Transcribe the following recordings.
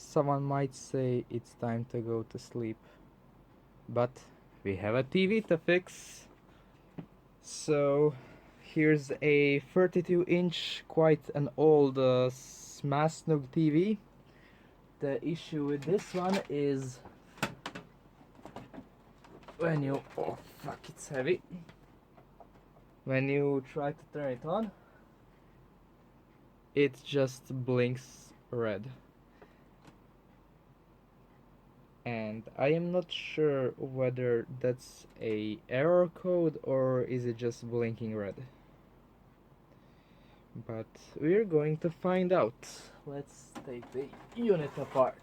Someone might say it's time to go to sleep, but we have a TV to fix. So here's a 32-inch, quite an old Samsung TV. The issue with this one is when you, oh fuck, it's heavy. When you try to turn it on, it just blinks red. And I am not sure whether that's a error code or is it just blinking red. But we're going to find out. Let's take the unit apart.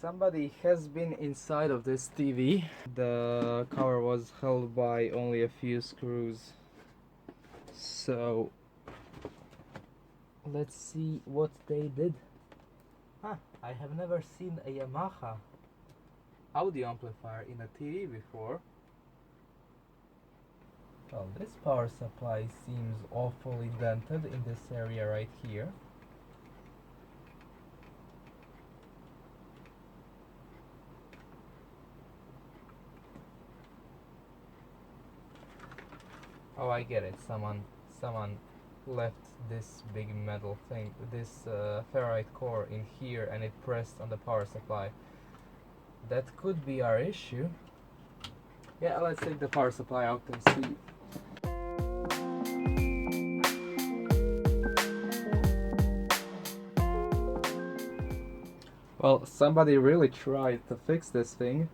Somebody has been inside of this TV. The cover was held by only a few screws. So let's see what they did. I have never seen a Yamaha audio amplifier in a TV before. Well, this power supply seems awfully dented in this area right here. Oh, I get it. Someone left this big metal thing, this ferrite core in here, and it pressed on the power supply. That could be our issue. Yeah, let's take the power supply out and see. Well, somebody really tried to fix this thing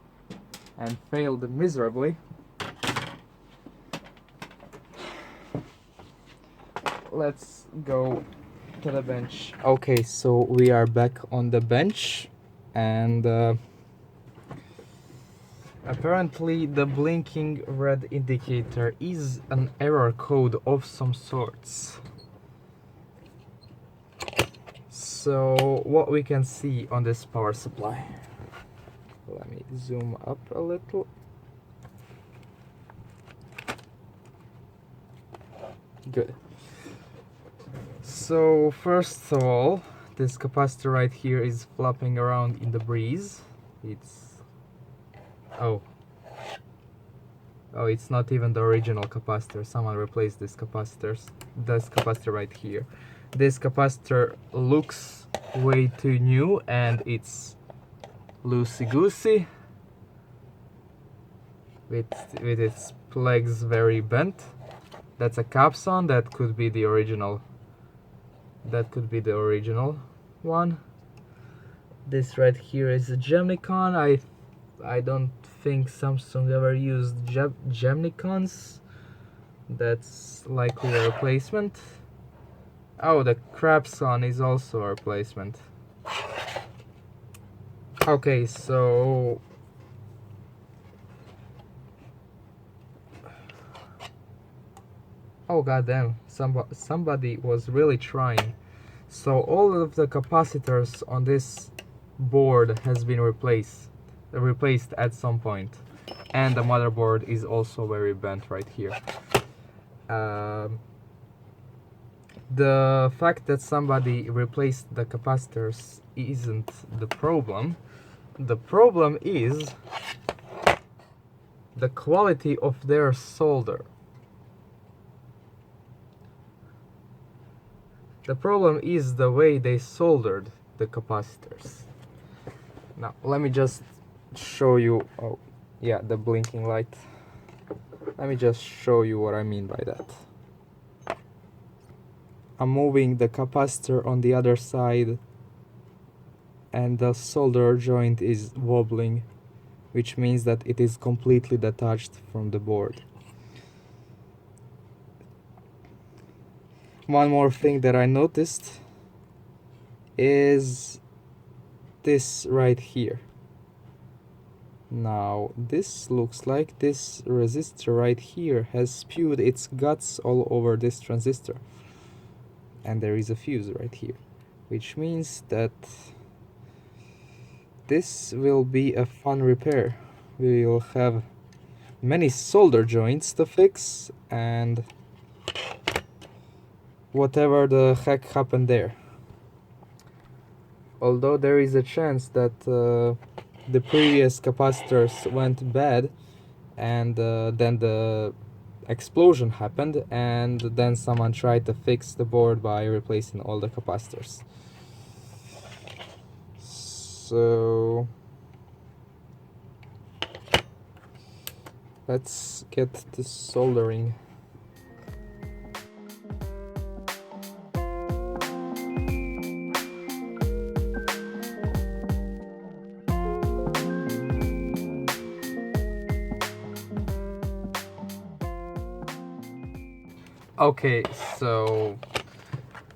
and failed miserably. Let's go to the bench. Okay, so we are back on the bench, and apparently the blinking red indicator is an error code of some sorts. So what we can see on this power supply, let me zoom up a little. Good. So first of all, this capacitor right here is flopping around in the breeze. It's not even the original capacitor. Someone replaced this capacitor right here. This capacitor looks way too new and it's loosey-goosey with its legs very bent. That's a Carlson. That could be the original. That could be the original one. This right here is a Gemnicon. I don't think Samsung ever used Gemnicons. That's likely a replacement. Oh, the Carlson is also a replacement. Okay, so oh goddamn, somebody was really trying. So all of the capacitors on this board has been replaced at some point, and the motherboard is also very bent right here. The fact that somebody replaced the capacitors isn't the problem. The problem is the quality of their solder. The problem is the way they soldered the capacitors. Now, let me just show you, oh yeah, the blinking light. Let me just show you what I mean by that. I'm moving the capacitor on the other side and the solder joint is wobbling, which means that it is completely detached from the board. One more thing that I noticed is this right here. Now this looks like this resistor right here has spewed its guts all over this transistor, and there is a fuse right here, which means that this will be a fun repair. We will have many solder joints to fix and whatever the heck happened there. Although there is a chance that the previous capacitors went bad and then the explosion happened and then someone tried to fix the board by replacing all the capacitors. So let's get to soldering. Okay, so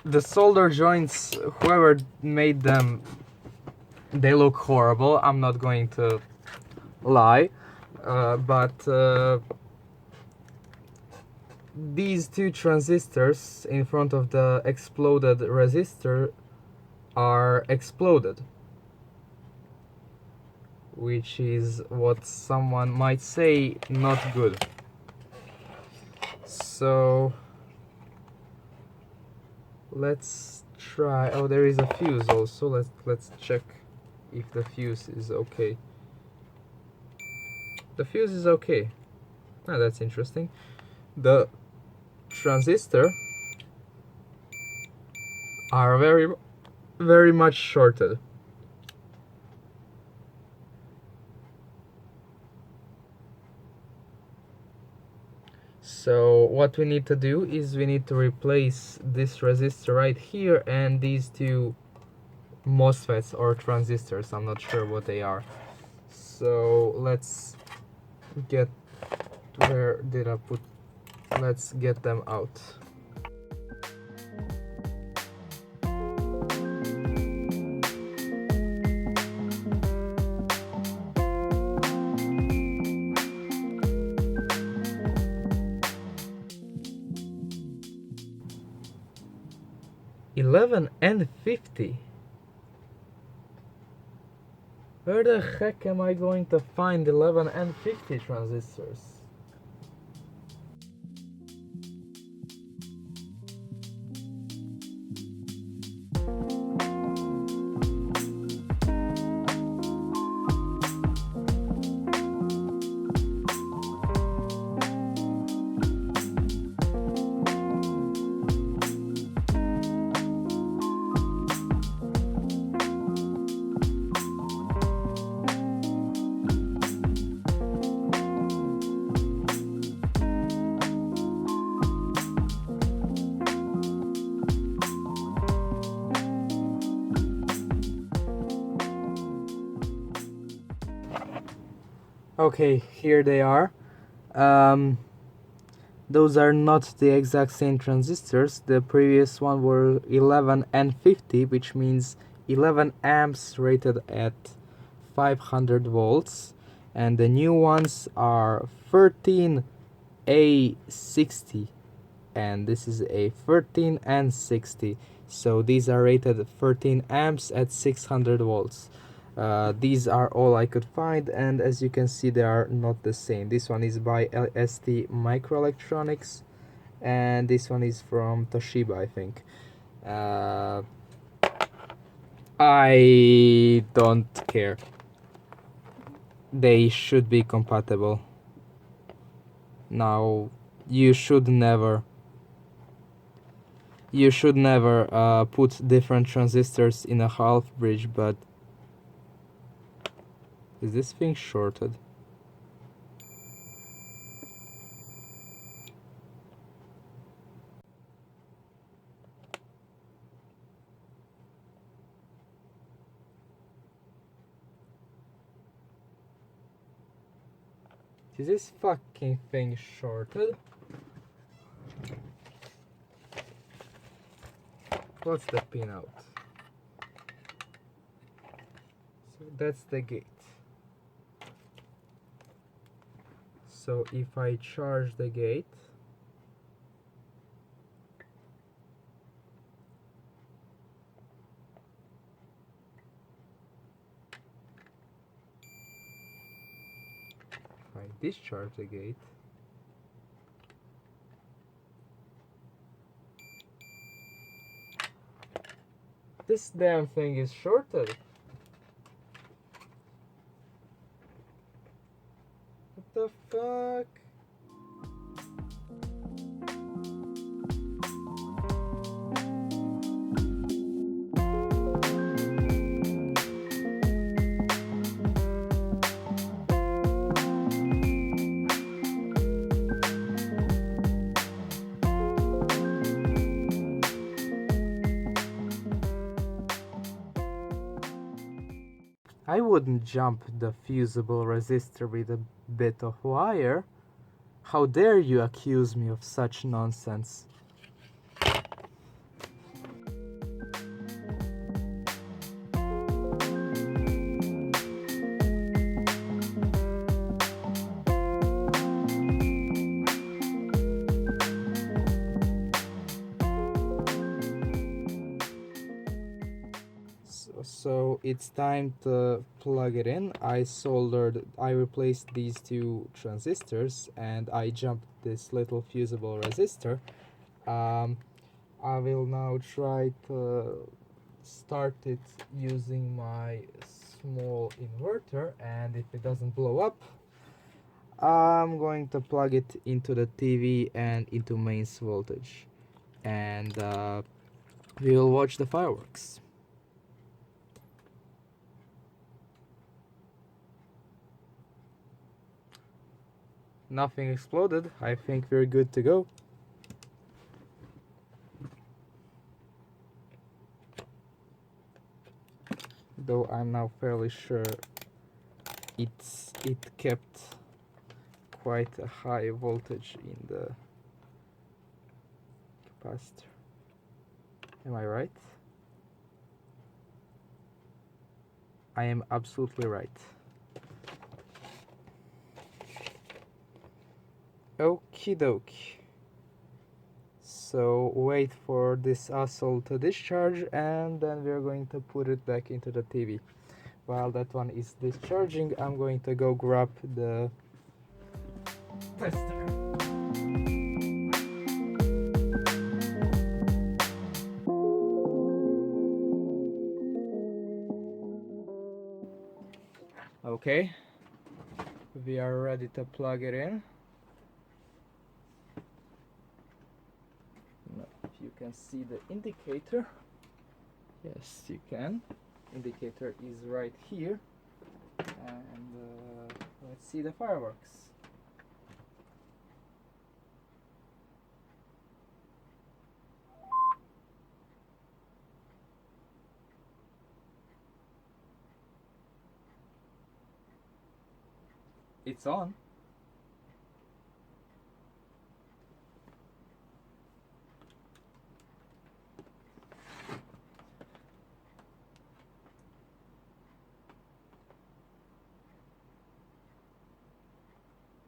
the solder joints, whoever made them, they look horrible. I'm not going to lie, but these two transistors in front of the exploded resistor are exploded, which is what someone might say not good. So let's try. Oh, there is a fuse also. Let's check if the fuse is okay. The fuse is okay. Ah, that's interesting. The transistor are very much shorted. So what we need to do is we need to replace this resistor right here and these two MOSFETs or transistors. I'm not sure what they are. So let's get, where did I put, let's get them out. N50. Where the heck am I going to find 11N50 transistors? Okay, here they are. Those are not the exact same transistors. The previous one were 11N50, which means 11 amps rated at 500 volts, and the new ones are 13A60, and this is a 13N60. So these are rated 13 amps at 600 volts. These are all I could find, and as you can see, they are not the same. This one is by ST Microelectronics, and this one is from Toshiba, I think. I don't care. They should be compatible. Now, you should never put different transistors in a half bridge, but is this thing shorted? Is this fucking thing shorted? What's the pin out? So that's the gate. So if I charge the gate, if I discharge the gate, this damn thing is shorted. What the fuck? I wouldn't jump the fusible resistor with a bit of wire. How dare you accuse me of such nonsense? So it's time to plug it in. I replaced these two transistors and I jumped this little fusible resistor. I will now try to start it using my small inverter, and if it doesn't blow up, I'm going to plug it into the TV and into mains voltage, and we will watch the fireworks. Nothing exploded. I think we're good to go. Though I'm now fairly sure it kept quite a high voltage in the capacitor. Am I right? I am absolutely right. Okie dokie. So wait for this asshole to discharge, and then we're going to put it back into the TV. While that one is discharging, I'm going to go grab the tester. Okay, we are ready to plug it in. If you can see the indicator, yes you can. Indicator is right here, and let's see the fireworks. It's on.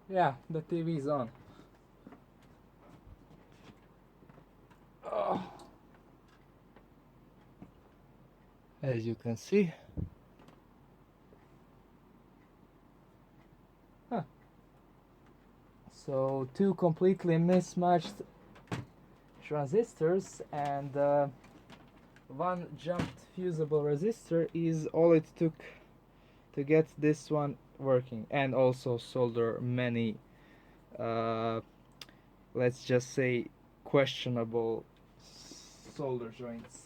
Yeah, the TV is on. Oh. As you can see. Huh. So two completely mismatched transistors and one jumped fusible resistor is all it took to get this one working, and also solder many let's just say questionable solder joints.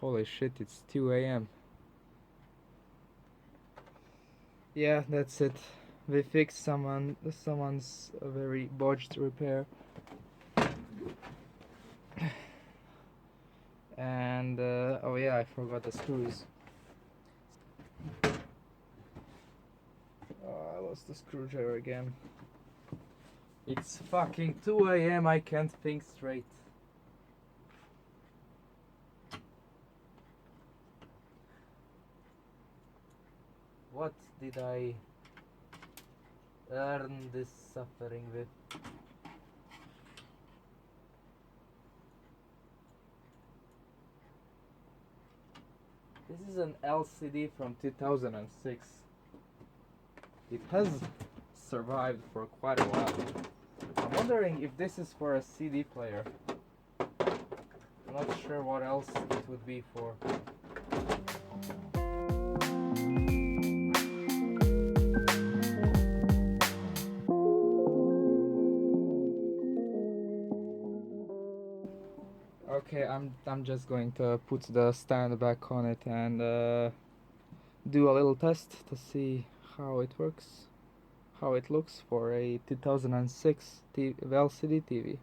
Holy shit, it's 2 a.m. Yeah, that's it. We fixed someone's very botched repair. And oh yeah, I forgot the screws. Oh, I lost the screwdriver again. It's fucking 2 a.m. I can't think straight. What did I earn this suffering with? This is an LCD from 2006. It has survived for quite a while. I'm wondering if this is for a CD player. I'm not sure what else it would be for. Okay, I'm just going to put the stand back on it and do a little test to see how it works, how it looks for a 2006 LCD TV.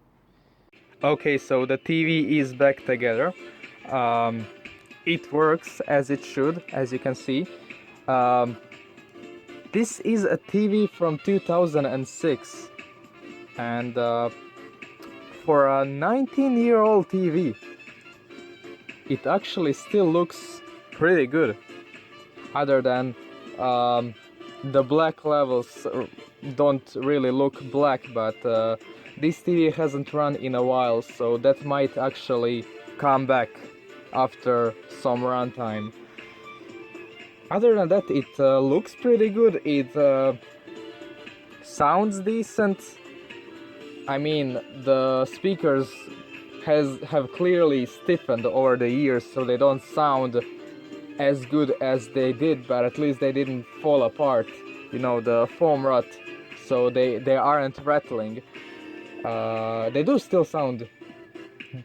Okay, so the TV is back together. It works as it should, as you can see. This is a TV from 2006, and for a 19-year-old TV, it actually still looks pretty good. Other than the black levels don't really look black, but this TV hasn't run in a while, so that might actually come back after some runtime. Other than that, it looks pretty good. It sounds decent. I mean, the speakers have clearly stiffened over the years, so they don't sound as good as they did, but at least they didn't fall apart, you know, the foam rot, so they aren't rattling. They do still sound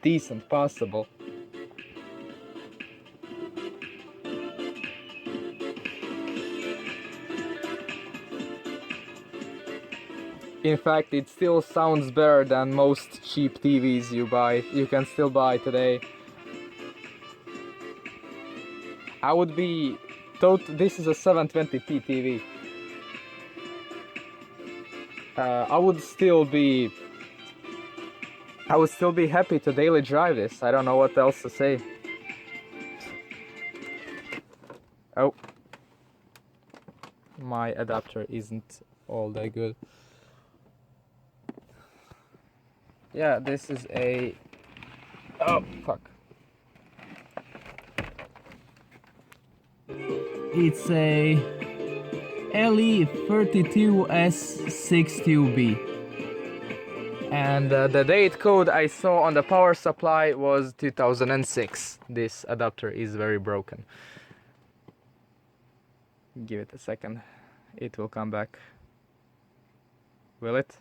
decent, passable. In fact, it still sounds better than most cheap TVs you can still buy today. I would be this is a 720p TV. I would still be happy to daily drive this. I don't know what else to say. Oh, my adapter isn't all that good. Yeah, this is a... oh, fuck. It's a LE32S62BU. And the date code I saw on the power supply was 2006. This adapter is very broken. Give it a second. It will come back. Will it?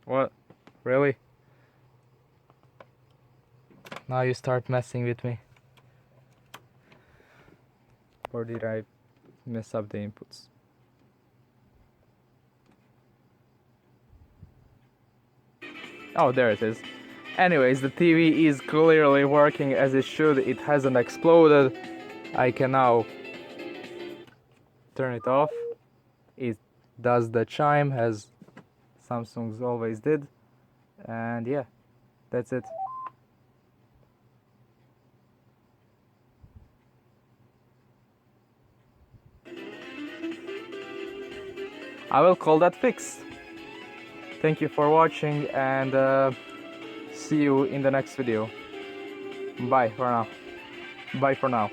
What? Really? Now you start messing with me. Or did I mess up the inputs? Oh, there it is. Anyways, the TV is clearly working as it should. It hasn't exploded. I can now turn it off. It does the chime as Samsung's always did. And yeah, that's it. I will call that fixed. Thank you for watching, and see you in the next video. Bye for now. Bye for now.